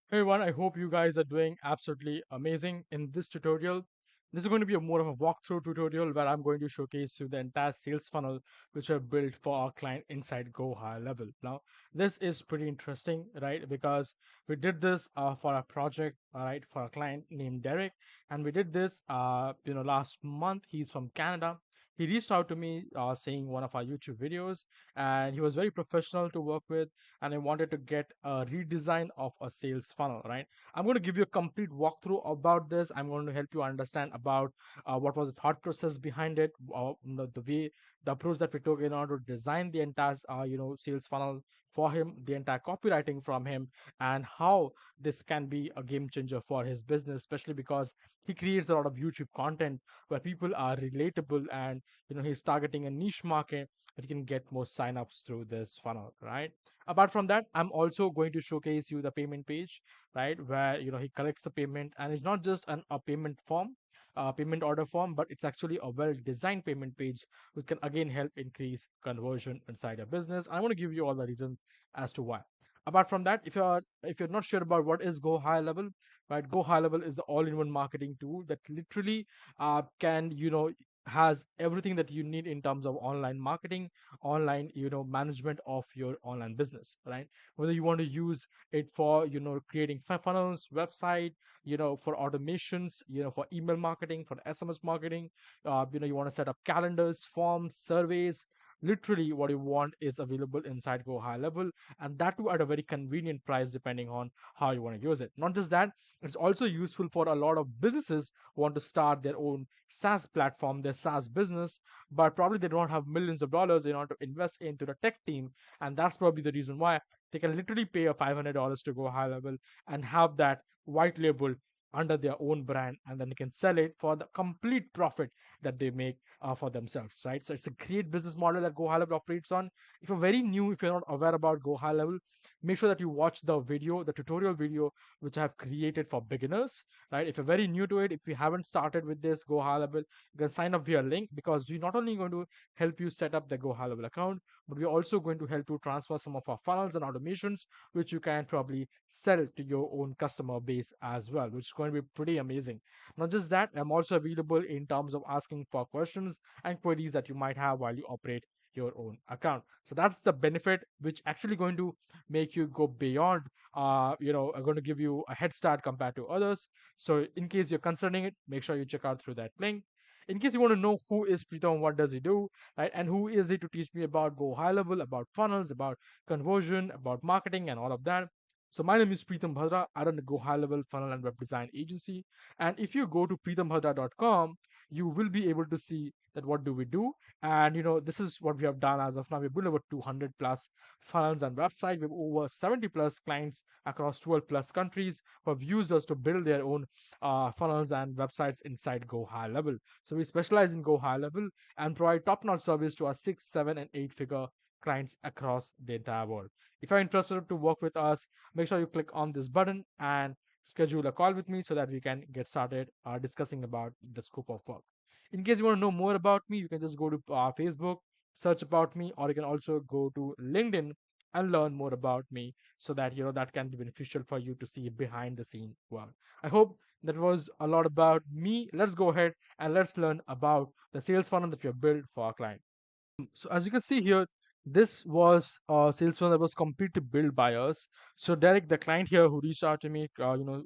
Hey everyone, I hope you guys are doing absolutely amazing. In this tutorial, this is going to be more of a walkthrough tutorial where I'm going to showcase you the entire sales funnel which I've built for our client inside Go High Level. Now, this is pretty interesting, right? Because we did this for a project, all right, for a client named Derek, and we did this, last month. He's from Canada. He reached out to me saying one of our YouTube videos, and he was very professional to work with, and I wanted to get a redesign of a sales funnel, right? I'm going to give you a complete walkthrough about this. I'm going to help you understand about what was the thought process behind it, the way, the approach that we took in order to design the entire, sales funnel for him, the entire copywriting from him, and how this can be a game changer for his business, especially because he creates a lot of YouTube content where people are relatable and he's targeting a niche market that he can get more signups through this funnel, right? Apart from that, I'm also going to showcase you the payment page, right, where he collects a payment, and it's not just a payment form, payment order form, but it's actually a well designed payment page which can again help increase conversion inside your business. I want to give you all the reasons as to why. Apart from that, if you're not sure about what is Go High Level, right, Go High Level is the all-in-one marketing tool that literally can has everything that you need in terms of online marketing, online management of your online business, right? Whether you want to use it for creating funnels, website, for automations, for email marketing, for SMS marketing, you want to set up calendars, forms, surveys. Literally what you want is available inside Go High Level, and that too at a very convenient price depending on how you want to use it. Not just that, it's also useful for a lot of businesses who want to start their own SaaS platform, their SaaS business, but probably they don't have millions of dollars in order to invest into the tech team. And that's probably the reason why they can literally pay a $500 to Go High Level and have that white label under their own brand, and then they can sell it for the complete profit that they make for themselves, right? So it's a great business model that Go High Level operates on. If you're very new, if you're not aware about Go High Level, make sure that you watch the video, the tutorial video which I have created for beginners, right? If you're very new to it, if you haven't started with this Go High Level, you can sign up via link, because we're not only going to help you set up the Go High Level account, but we're also going to help you transfer some of our funnels and automations, which you can probably sell to your own customer base as well, which is going to be pretty amazing. Not just that, I'm also available in terms of asking for questions and queries that you might have while you operate your own account. So that's the benefit, which actually going to make you go beyond, are going to give you a head start compared to others. So in case you're considering it, make sure you check out through that link. In case you want to know who is Pritam, what does he do, right, and who is he to teach me about Go High Level, about funnels, about conversion, about marketing, and all of that. So my name is Pritam Bhadra. I run a Go High Level funnel and web design agency. And if you go to pritamBhadra.com, you will be able to see that what do we do. And this is what we have done as of now. We've built over 200 plus funnels and website. We have over 70 plus clients across 12 plus countries who have used us to build their own funnels and websites inside Go High Level. So we specialize in Go High Level and provide top-notch service to our 6, 7, and 8-figure clients across the entire world. If you're interested to work with us, make sure you click on this button and schedule a call with me so that we can get started discussing about the scope of work. In case you want to know more about me, you can just go to Facebook, search about me, or you can also go to LinkedIn and learn more about me, so that that can be beneficial for you to see behind the scene work. I hope that was a lot about me. Let's go ahead and let's learn about the sales funnel that we have built for our client. So as you can see here, this was a sales funnel that was completely built by us. So Derek, the client here who reached out to me,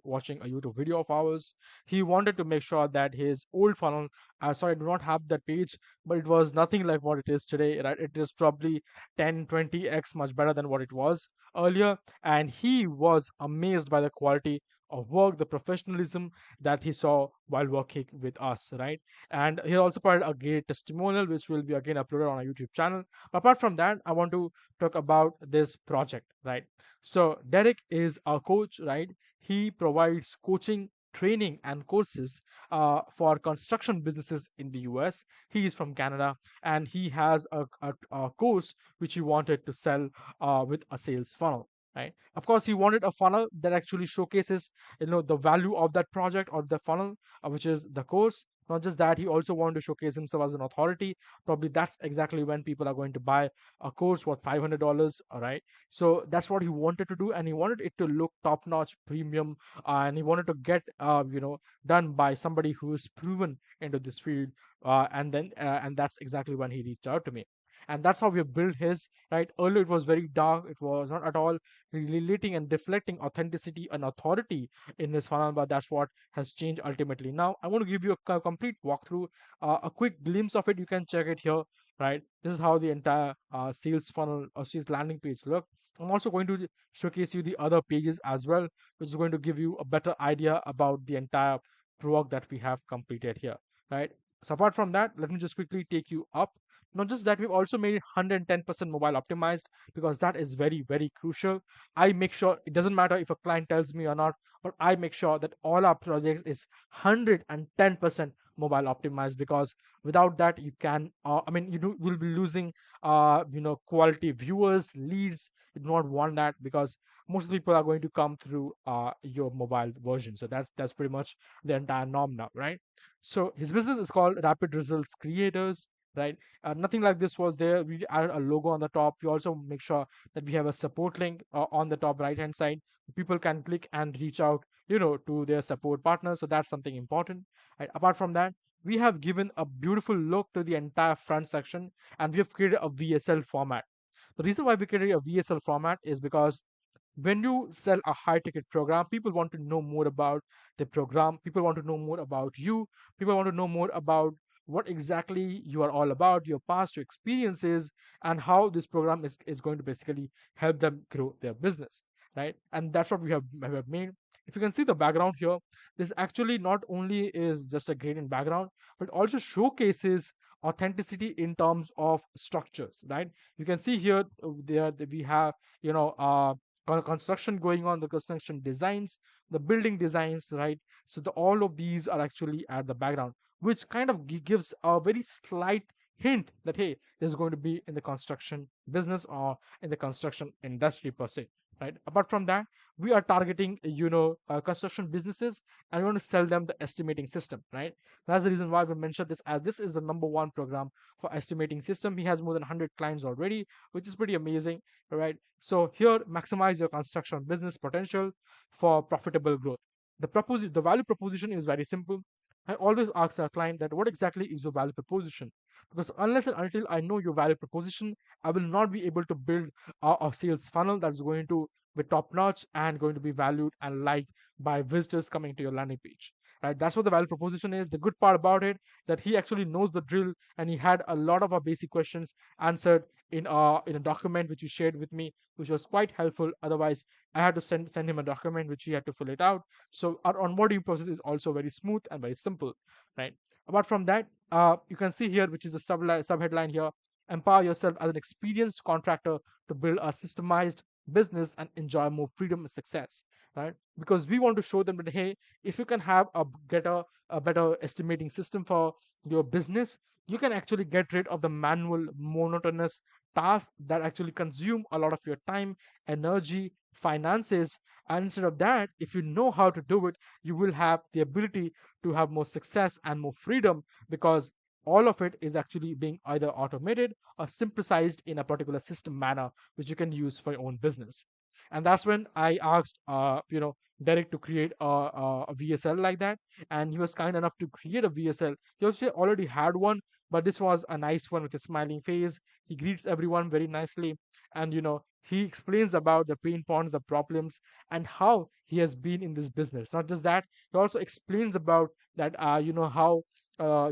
watching a YouTube video of ours, he wanted to make sure that his old funnel, sorry, I do not have that page, but it was nothing like what it is today, right? It is probably 10, 20x much better than what it was earlier. And he was amazed by the quality of work, the professionalism that he saw while working with us, right? And he also provided a great testimonial which will be again uploaded on our YouTube channel. But apart from that, I want to talk about this project, right? So Derek is a coach, right? He provides coaching, training, and courses for construction businesses in the US. He is from Canada, and he has a course which he wanted to sell with a sales funnel, right? Of course, he wanted a funnel that actually showcases the value of that project or the funnel, which is the course. Not just that, he also wanted to showcase himself as an authority. Probably that's exactly when people are going to buy a course worth $500. All right, so that's what he wanted to do, and he wanted it to look top notch, premium, and he wanted to get done by somebody who is proven into this field. And that's exactly when he reached out to me, and that's how we have built his. Right, earlier it was very dark, it was not at all relating and reflecting authenticity and authority in his funnel, but that's what has changed ultimately. Now I want to give you a complete walkthrough, a quick glimpse of it. You can check it here. Right, this is how the entire sales funnel or sales landing page look. I'm also going to showcase you the other pages as well, which is going to give you a better idea about the entire work that we have completed here. Right, so apart from that, let me just quickly take you up. Not just that, we've also made it 110% mobile optimized, because that is very, very crucial. I make sure it doesn't matter if a client tells me or not, but I make sure that all our projects is 110% mobile optimized, because without that you can will be losing quality viewers, leads. You do not want that, because most people are going to come through your mobile version. So that's pretty much the entire norm now, right? So his business is called Rapid Results Creators, right? Nothing like this was there. We added a logo on the top. We also make sure that we have a support link on the top right hand side. People can click and reach out, to their support partners. So that's something important. Right? Apart from that, we have given a beautiful look to the entire front section, and we have created a VSL format. The reason why we created a VSL format is because when you sell a high ticket program, people want to know more about the program, people want to know more about you, people want to know more about what exactly you are all about, your past, your experiences, and how this program is going to basically help them grow their business, right? And that's what we have made. If you can see the background here, this actually not only is just a gradient background, but also showcases authenticity in terms of structures, right? You can see here, there that we have you know uh construction going on, the construction designs, the building designs, right? So all of these are actually at the background, which kind of gives a very slight hint that, hey, this is going to be in the construction business or in the construction industry per se, right? Apart from that, we are targeting construction businesses, and we want to sell them the estimating system, right? That's the reason why we mentioned this, as this is the number one program for estimating system. He has more than 100 clients already, which is pretty amazing, right? So here, maximize your construction business potential for profitable growth. The value proposition is very simple. I always ask our client that what exactly is your value proposition, because unless and until I know your value proposition, I will not be able to build a sales funnel that's going to be top notch and going to be valued and liked by visitors coming to your landing page. Right, that's what the value proposition is. The good part about it, that he actually knows the drill, and he had a lot of our basic questions answered in a document which he shared with me, which was quite helpful. Otherwise, I had to send him a document which he had to fill it out. So our onboarding process is also very smooth and very simple, right? Apart from that, you can see here, which is the subheadline here: empower yourself as an experienced contractor to build a systemized business and enjoy more freedom and success, right? Because we want to show them that, hey, if you can have a better estimating system for your business, you can actually get rid of the manual, monotonous tasks that actually consume a lot of your time, energy, finances. And instead of that, if you know how to do it, you will have the ability to have more success and more freedom, because all of it is actually being either automated or simplified in a particular system manner, which you can use for your own business. And that's when I asked Derek to create a VSL like that, and he was kind enough to create a VSL. He also already had one, but this was a nice one with a smiling face. He greets everyone very nicely, and he explains about the pain points, the problems, and how he has been in this business. Not just that, he also explains about that, how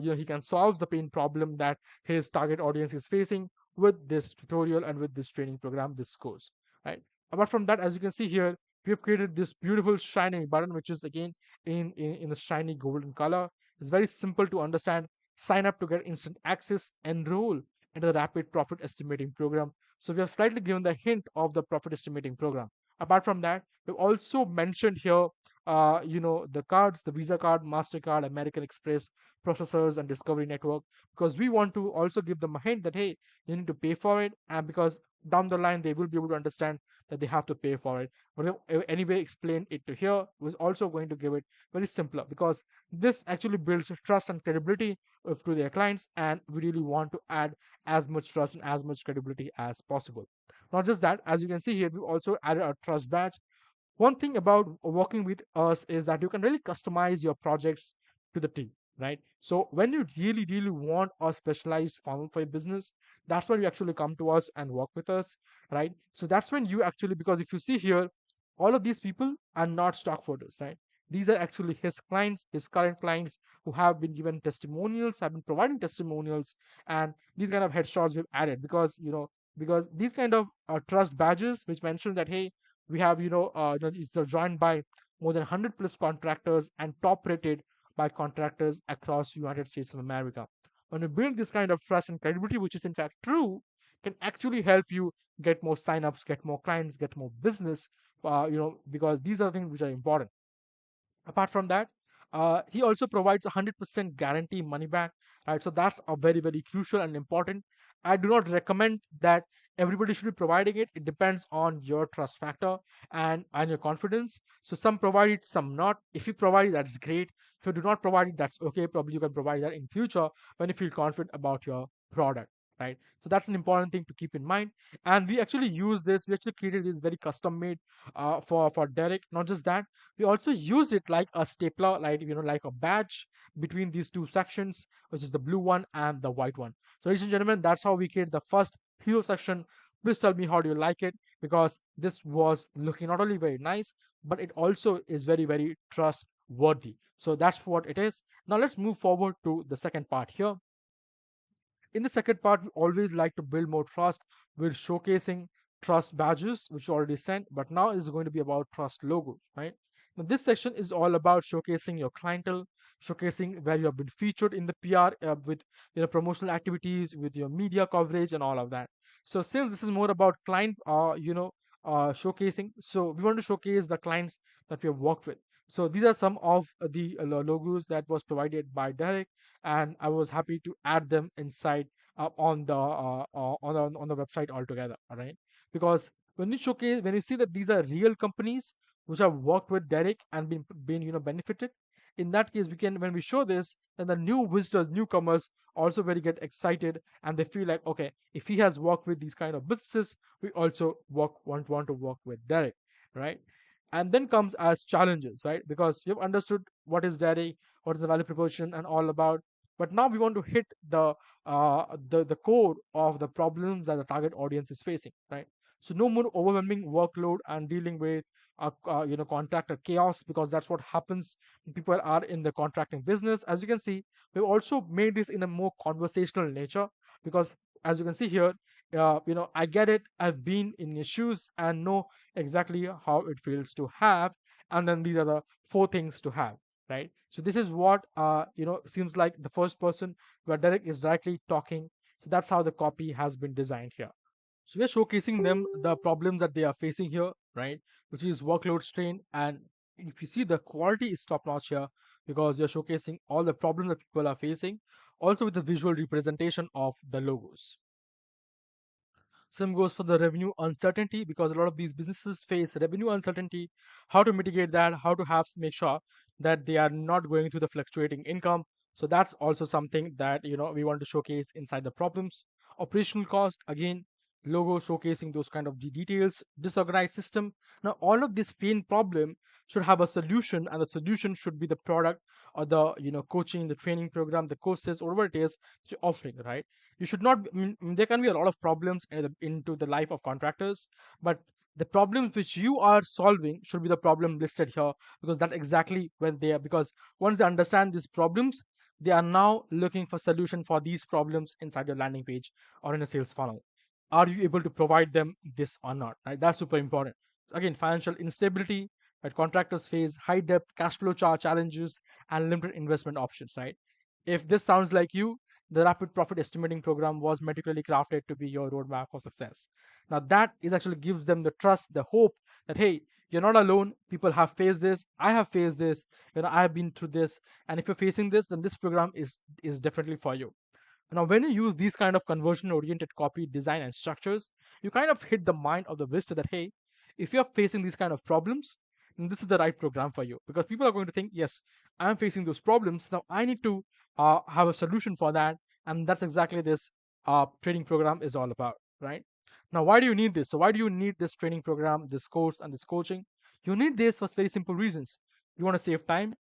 he can solve the pain problem that his target audience is facing with this tutorial and with this training program, this course, right? Apart from that, as you can see here, we have created this beautiful shiny button, which is again in a shiny golden color. It's very simple to understand. Sign up to get instant access, enroll into the rapid profit estimating program. So we have slightly given the hint of the profit estimating program. Apart from that, we've also mentioned here the cards, the Visa card, MasterCard, American Express, processors, and Discovery Network, because we want to also give them a hint that, hey, you need to pay for it, and because down the line they will be able to understand that they have to pay for it. But anyway, explain it to here was also going to give it very simpler, because this actually builds trust and credibility to their clients, and we really want to add as much trust and as much credibility as possible. Not just that, as you can see here, we also added a trust badge. One thing about working with us is that you can really customize your projects to the team, right? So when you really want a specialized funnel for your business, that's when you actually come to us and work with us, right? So that's when you actually, because if you see here, all of these people are not stock photos, right? These are actually his clients, his current clients, who have been given testimonials, have been providing testimonials, and these kind of headshots we've added because because these kind of trust badges which mention that, hey, we have it's joined by more than 100 plus contractors and top rated by contractors across United States of America. When you build this kind of trust and credibility, which is in fact true, can actually help you get more signups, get more clients, get more business, because these are things which are important. Apart from that, he also provides 100% guarantee money back, right? So that's a very crucial and important. I do not recommend that everybody should be providing it. It depends on your trust factor and your confidence. So some provide it, some not. If you provide it, that's great. If you do not provide it, that's okay. Probably you can provide that in future when you feel confident about your product, right? So that's an important thing to keep in mind. And we actually use this, we actually created this very custom made for Derek. Not just that, we also use it like a stapler, like like a badge between these two sections, which is the blue one and the white one. So ladies and gentlemen, that's how we create the first hero section. Please tell me how do you like it, because this was looking not only very nice, but it also is very trustworthy. So that's what it is. Now let's move forward to the second part here. In the second part, we always like to build more trust with showcasing trust badges, which you already sent, but now is going to be about trust logos, right? Now, this section is all about showcasing your clientele, showcasing where you have been featured in the PR with promotional activities, with your media coverage, and all of that. So, since this is more about client, showcasing, so we want to showcase the clients that we have worked with. So these are some of the logos that was provided by Derek, and I was happy to add them inside on the website altogether. All right, because when you see that these are real companies which have worked with Derek and been benefited. In that case, we can, when we show this, then the new visitors, newcomers also very get excited, and they feel like, okay, if he has worked with these kind of businesses, we also want to work with Derek, right? And then comes as challenges, right? Because you've understood what is Derek, what is the value proposition and all about, but now we want to hit the core of the problems that the target audience is facing, right? So no more overwhelming workload and dealing with contractor chaos, because that's what happens when people are in the contracting business. As you can see, we've also made this in a more conversational nature, because as you can see here, I get it, I've been in your shoes and know exactly how it feels to have, and then these are the four things to have, right? So this is what seems like the first person where Derek is directly talking. So that's how the copy has been designed here. So we are showcasing them the problems that they are facing here, right? Which is workload strain, and if you see, the quality is top notch here, because you're showcasing all the problems that people are facing, also with the visual representation of the logos. Same goes for the revenue uncertainty, because a lot of these businesses face revenue uncertainty. How to mitigate that, how to have make sure that they are not going through the fluctuating income. So that's also something that we want to showcase inside the problems. Operational cost, again, logo showcasing those kind of details. Disorganized system. Now all of this pain problem should have a solution, and the solution should be the product or the coaching, the training program, the courses, whatever it is that you're offering, right? You should not, there can be a lot of problems into the life of contractors, but the problems which you are solving should be the problem listed here, because that's exactly when they are, because once they understand these problems, they are now looking for solution for these problems inside your landing page or in a sales funnel. Are you able to provide them this or not, right? That's super important. Again, financial instability, right? Contractors face high debt, cash flow challenges, and limited investment options, right? If this sounds like you, the rapid profit estimating program was meticulously crafted to be your roadmap for success. Now that is actually gives them the trust, the hope that, hey, you're not alone. People have faced this. I have faced this. I have been through this. And if you're facing this, then this program is definitely for you. Now, when you use these kind of conversion oriented copy design and structures, you kind of hit the mind of the visitor that, hey, if you're facing these kind of problems, then this is the right program for you. Because people are going to think, yes, I'm facing those problems. Now I need to have a solution for that. And that's exactly this training program is all about, right? Now, why do you need this? So, why do you need this training program, this course, and this coaching? You need this for very simple reasons. You want to save time,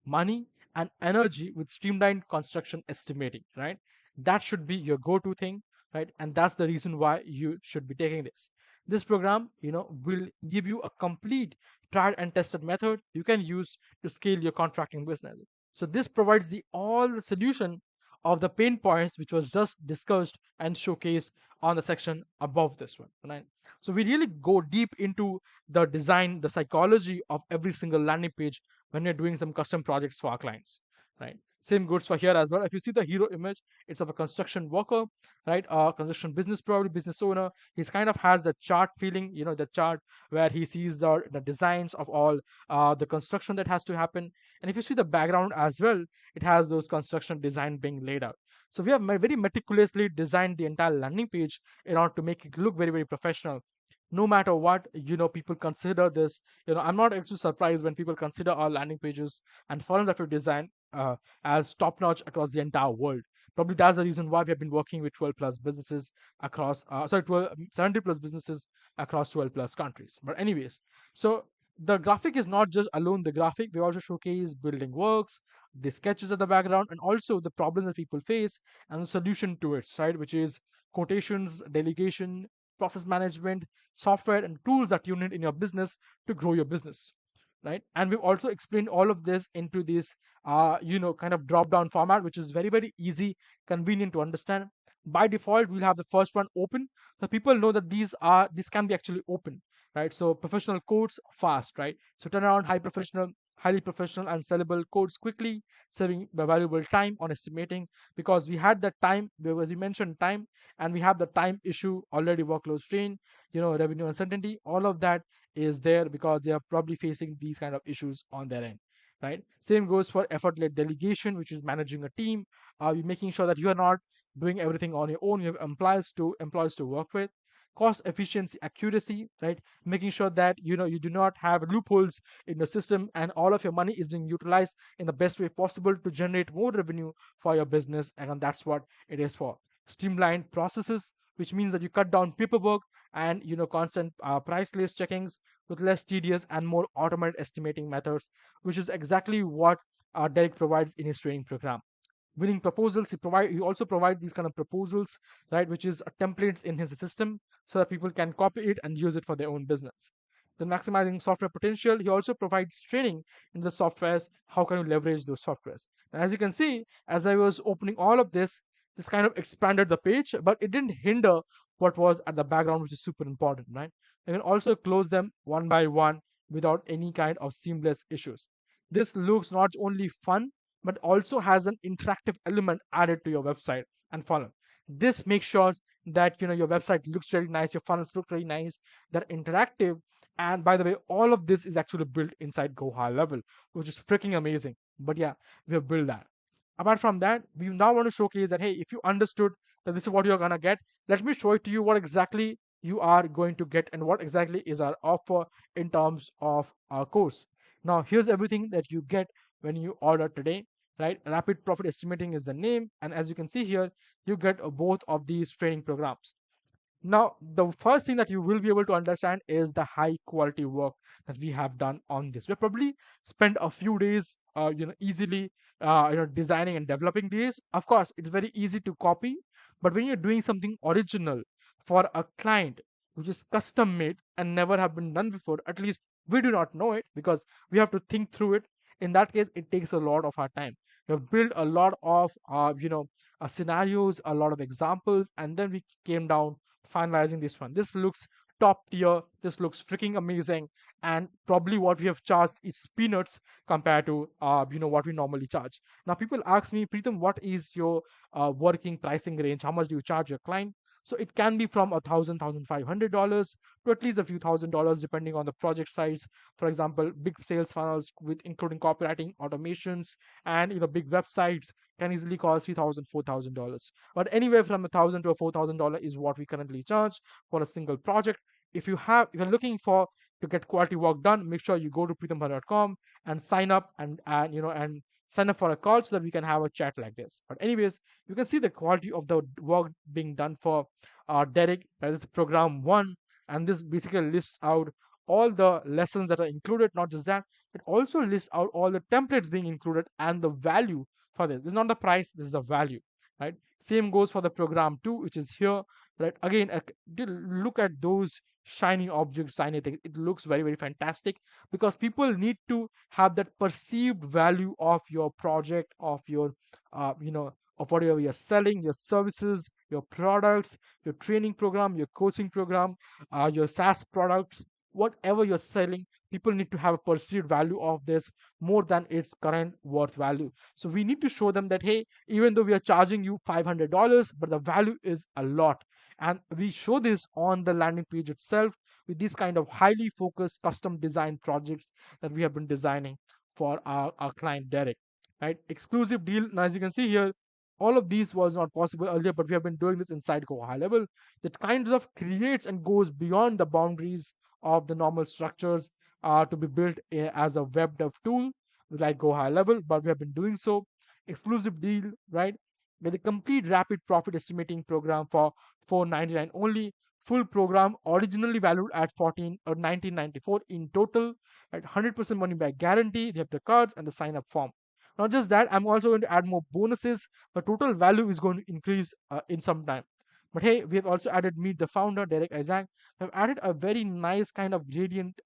money, and energy with streamlined construction estimating, right? That should be your go-to thing, right? And that's the reason why you should be taking this. This program, will give you a complete tried and tested method you can use to scale your contracting business. So this provides the all the solution of the pain points which was just discussed and showcased on the section above this one, right? So we really go deep into the design, the psychology of every single landing page when you're doing some custom projects for our clients, right? Same goes for here as well. If you see the hero image, it's of a construction worker, right? Construction business, probably business owner. He's kind of has the chart feeling, the chart where he sees the designs of all the construction that has to happen. And if you see the background as well, it has those construction design being laid out. So we have very meticulously designed the entire landing page in order to make it look very, very professional. No matter what, people consider this. I'm not actually surprised when people consider our landing pages and forums that we design as top notch across the entire world. Probably that's the reason why we have been working with 12 plus businesses across, 70 plus businesses across 12 plus countries. But, anyways, so the graphic is not just alone the graphic. We also showcase building works, the sketches at the background, and also the problems that people face and the solution to it, right? Which is quotations, delegation, process management, software, and tools that you need in your business to grow your business, right? And we've also explained all of this into this kind of drop down format, which is very, very easy, convenient to understand. By default, we'll have the first one open, so people know that this can be actually open, right? So professional codes fast, right? So turn around highly professional and sellable codes quickly, saving the valuable time on estimating, because we had that time, as you mentioned, time, and we have the time issue already, workload strain, revenue uncertainty, all of that is there because they are probably facing these kind of issues on their end, right? Same goes for effort-led delegation, which is managing a team. Are you making sure that you are not doing everything on your own? You have employees to work with. Cost efficiency, accuracy, right? Making sure that you do not have loopholes in the system and all of your money is being utilized in the best way possible to generate more revenue for your business, and that's what it is for. Streamlined processes, which means that you cut down paperwork and constant price list checkings with less tedious and more automated estimating methods, which is exactly what Derek provides in his training program. Winning proposals, he also provide these kind of proposals, right, which is templates in his system so that people can copy it and use it for their own business. Then maximizing software potential, he also provides training in the softwares, how can you leverage those softwares. And as you can see, as I was opening all of this kind of expanded the page, but it didn't hinder what was at the background, which is super important, right? You can also close them one by one without any kind of seamless issues. This looks not only fun, but also has an interactive element added to your website and funnel. This makes sure that your website looks very nice, your funnels look very nice, they're interactive. And by the way, all of this is actually built inside Go High Level, which is freaking amazing. But yeah, we have built that. Apart from that, we now want to showcase that, hey, if you understood that this is what you're gonna get, let me show it to you what exactly you are going to get and what exactly is our offer in terms of our course. Now here's everything that you get when you order today, right? Rapid profit estimating is the name, and as you can see here, you get both of these training programs. Now, the first thing that you will be able to understand is the high quality work that we have done on this. We probably spent a few days, easily, designing and developing these. Of course, it's very easy to copy, but when you're doing something original for a client, which is custom made and never have been done before, at least we do not know it because we have to think through it. In that case, it takes a lot of our time. We have built a lot of, scenarios, a lot of examples, and then we came down finalizing this one. This looks top tier. This looks freaking amazing, and probably what we have charged is peanuts compared to what we normally charge. Now, people ask me, Pritam, what is your working pricing range? How much do you charge your client? So it can be from $1,000, $1,500 to at least a few $1,000s depending on the project size. For example, big sales funnels with including copywriting, automations, and big websites can easily cost $3,000, $4,000. But anywhere from $1,000 to a $4,000 is what we currently charge for a single project. If you're looking for to get quality work done, make sure you go to pritam.com and sign up and sign up for a call so that we can have a chat like this. But anyways, you can see the quality of the work being done for Derek. That is program one, and this basically lists out all the lessons that are included. Not just that, it also lists out all the templates being included and the value for this. This is not the price, this is the value, right? Same goes for the program two, which is here. Right, again, look at those shiny objects, shiny things. It looks very, very fantastic because people need to have that perceived value of your project, of your of whatever you're selling, your services, your products, your training program, your coaching program, your SaaS products, whatever you're selling. People need to have a perceived value of this more than its current worth value. So we need to show them that, hey, even though we are charging you $500, but the value is a lot. And we show this on the landing page itself with these kind of highly focused custom design projects that we have been designing for our client Derek. Right, exclusive deal. Now, as you can see here, all of these was not possible earlier, but we have been doing this inside Go High Level. That kind of creates and goes beyond the boundaries of the normal structures to be built as a web dev tool like Go High Level, but we have been doing so. Exclusive deal, right? With a complete rapid profit estimating program for $499 only. Full program originally valued at 14 or 1994 in total, at 100% money back guarantee. They have the cards and the sign up form. Not just that, I'm also going to add more bonuses. The total value is going to increase in some time. But hey, we have also added Meet the Founder, Derek Isaac. I've added a very nice kind of gradient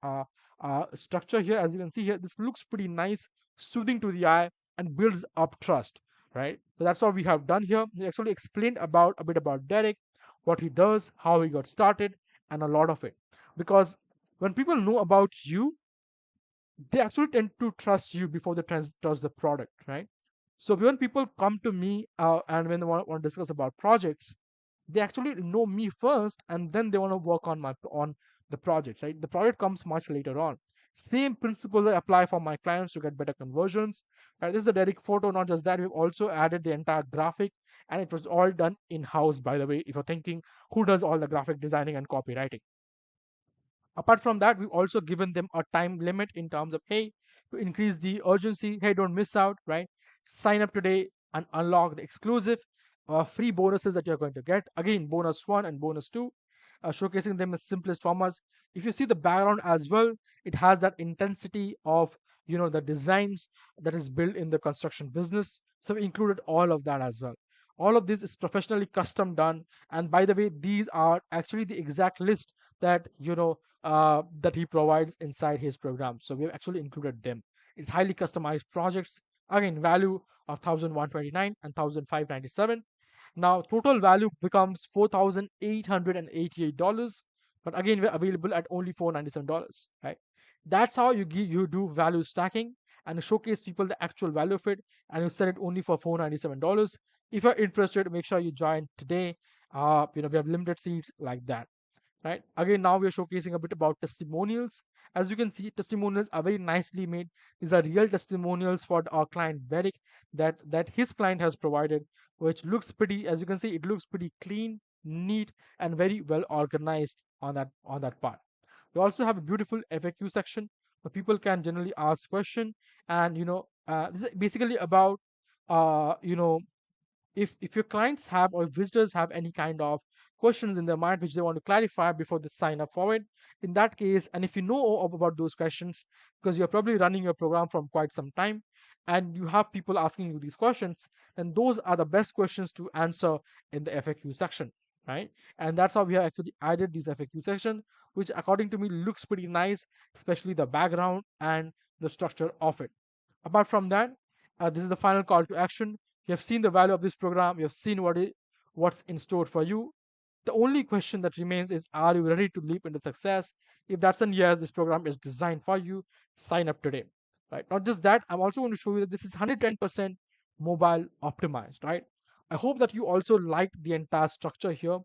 structure here. As you can see here, this looks pretty nice, soothing to the eye, and builds up trust, right? So that's what we have done here. We actually explained about a bit about Derek, what he does, how he got started, and a lot of it. Because when people know about you, they actually tend to trust you before they trust the product, right? So when people come to me and when they want to discuss about projects, they actually know me first, and then they want to work on the projects, right? The project comes much later on. Same principles I apply for my clients to get better conversions. Right? This is the Derek photo. Not just that, we've also added the entire graphic, and it was all done in house. By the way, if you're thinking who does all the graphic designing and copywriting. Apart from that, we've also given them a time limit in terms of, hey, to increase the urgency, hey, don't miss out, right? Sign up today and unlock the exclusive free bonuses that you're going to get. Again, bonus one and bonus two, showcasing them as simplest formats. If you see the background as well, it has that intensity of the designs that is built in the construction business. So we included all of that as well. All of this is professionally custom done. And by the way, these are actually the exact list that that he provides inside his program. So we have actually included them. It's highly customized projects. Again, value of 1,129 and 1,597. Now total value becomes $4,888. But again, we're available at only $497. Right? That's how you do value stacking and showcase people the actual value of it, and you sell it only for $497. If you're interested, make sure you join today. We have limited seats like that. Right, again, now we're showcasing a bit about testimonials. As you can see, testimonials are very nicely made. These are real testimonials for our client Beric that his client has provided, which looks pretty, as you can see, it looks pretty clean, neat, and very well organized on that part. We also have a beautiful FAQ section where people can generally ask question, and this is basically about uh, you know if your clients have or visitors have any kind of questions in their mind which they want to clarify before they sign up for it, in that case, and if you know about those questions because you're probably running your program from quite some time and you have people asking you these questions, then those are the best questions to answer in the FAQ section, right? And that's how we have actually added this FAQ section, which according to me looks pretty nice, especially the background and the structure of it. Apart from that, this is the final call to action. You have seen the value of this program. You have seen what's in store for you. The only question that remains is, are you ready to leap into success? If that's a yes, this program is designed for you. Sign up today. Right? Not just that, I'm also going to show you that this is 110% mobile optimized. Right? I hope that you also liked the entire structure here.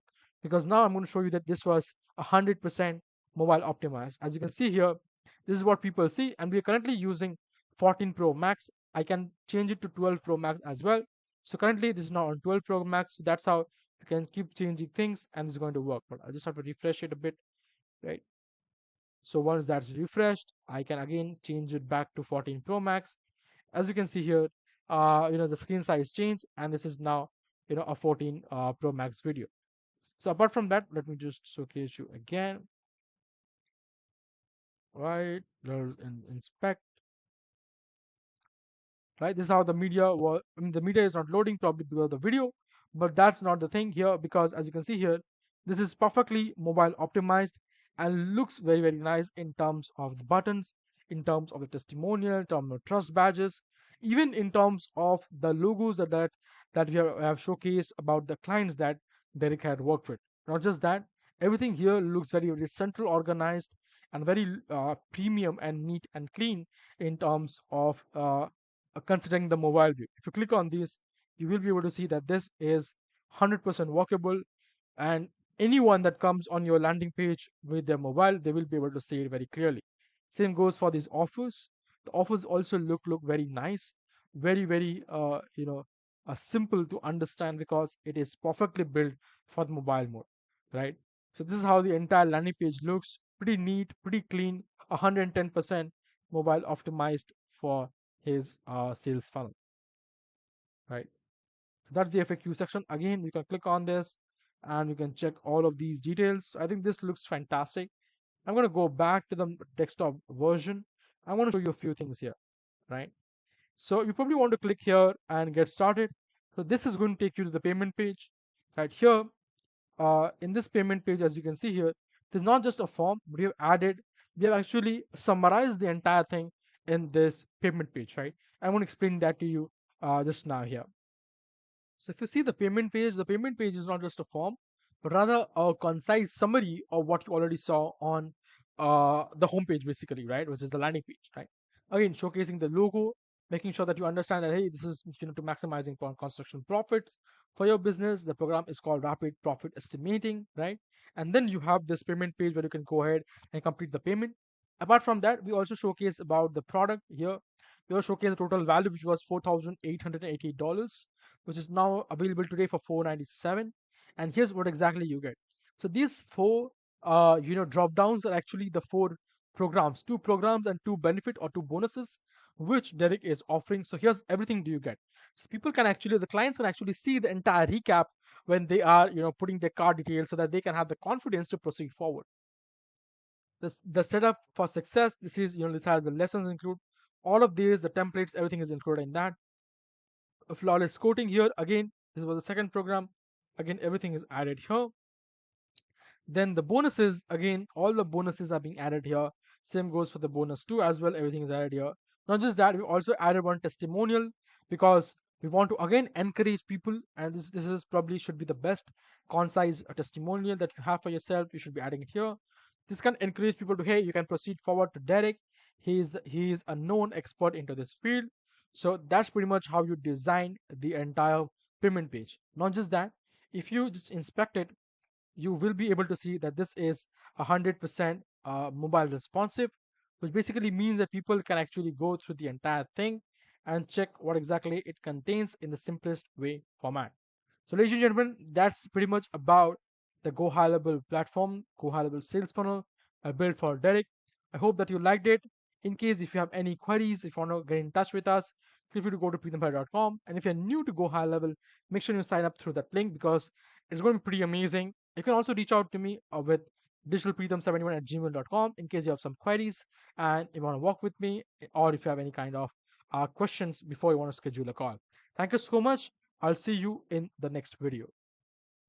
because now I'm going to show you that this was 100% mobile optimized. As you can see here, this is what people see, and we are currently using 14 Pro Max. I can change it to 12 Pro Max as well. So currently this is now on 12 Pro Max. So that's how you can keep changing things, and it's going to work. But I just have to refresh it a bit, right? So once that's refreshed, I can again change it back to 14 Pro Max. As you can see here, the screen size changed, and this is now a 14 Pro Max video. So apart from that, let me just showcase you again. Right, let's inspect. Right, this is how the media was. I mean, the media is not loading probably because of the video, but that's not the thing here, because as you can see here, this is perfectly mobile optimized and looks very, very nice in terms of the buttons, in terms of the testimonial, in terms of trust badges, even in terms of the logos that we have showcased about the clients that Derek had worked with. Not just that, everything here looks very, very central organized and very premium and neat and clean in terms of considering the mobile view. If you click on this, you will be able to see that this is 100% workable, and anyone that comes on your landing page with their mobile, they will be able to see it very clearly. Same goes for these offers. The offers also look very nice, very, very simple to understand, because it is perfectly built for the mobile mode, right? So this is how the entire landing page looks. Pretty neat, pretty clean, 110% mobile optimized for his sales funnel, right? So that's the FAQ section. Again, you can click on this and you can check all of these details. I think this looks fantastic. I'm going to go back to the desktop version. I want to show you a few things here, right? So you probably want to click here and get started. So this is going to take you to the payment page. Right here, in this payment page, as you can see here, there's not just a form, but we have actually summarized the entire thing in this payment page, right? I want to explain that to you just now here. So if you see the payment page is not just a form, but rather a concise summary of what you already saw on the homepage, basically, right? Which is the landing page, right? Again, showcasing the logo, making sure that you understand that, hey, this is to maximizing construction profits for your business. The program is called Rapid Profit Estimating, right? And then you have this payment page where you can go ahead and complete the payment. Apart from that, we also showcase about the product here. We also showcase the total value, which was $4,888, which is now available today for $497. And here's what exactly you get. So these four drop downs are actually the four programs, two programs and two benefit or two bonuses which Derek is offering. So here's everything do you get. So the clients can actually see the entire recap when they are putting their card details, so that they can have the confidence to proceed forward. The setup for success, this has the lessons include all of these, the templates, everything is included in that. A flawless quoting here, again, this was the second program. Again, everything is added here. Then the bonuses, again, all the bonuses are being added here. Same goes for the bonus 2 as well, everything is added here. Not just that, we also added one testimonial, because we want to again encourage people, and this is probably should be the best concise testimonial that you have for yourself. You should be adding it here. This can encourage people to, hey, you can proceed forward to Derek. He is a known expert into this field. So that's pretty much how you design the entire payment page. Not just that, if you just inspect it, you will be able to see that this is 100% mobile responsive, which basically means that people can actually go through the entire thing and check what exactly it contains in the simplest way format. So, ladies and gentlemen, that's pretty much about the 𝐏𝐫𝐢𝐿evel platform, 𝐏𝐫𝐫𝐢𝐿evel sales funnel built for Derek. I hope that you liked it. In case if you have any queries, if you want to get in touch with us, feel free to go to pritam.com. And if you're new to 𝐏𝐫𝐢𝐿evel, make sure you sign up through that link, because it's going to be pretty amazing. You can also reach out to me with digitalpritam71@gmail.com in case you have some queries and you want to work with me, or if you have any kind of questions before you want to schedule a call. Thank you so much. I'll see you in the next video.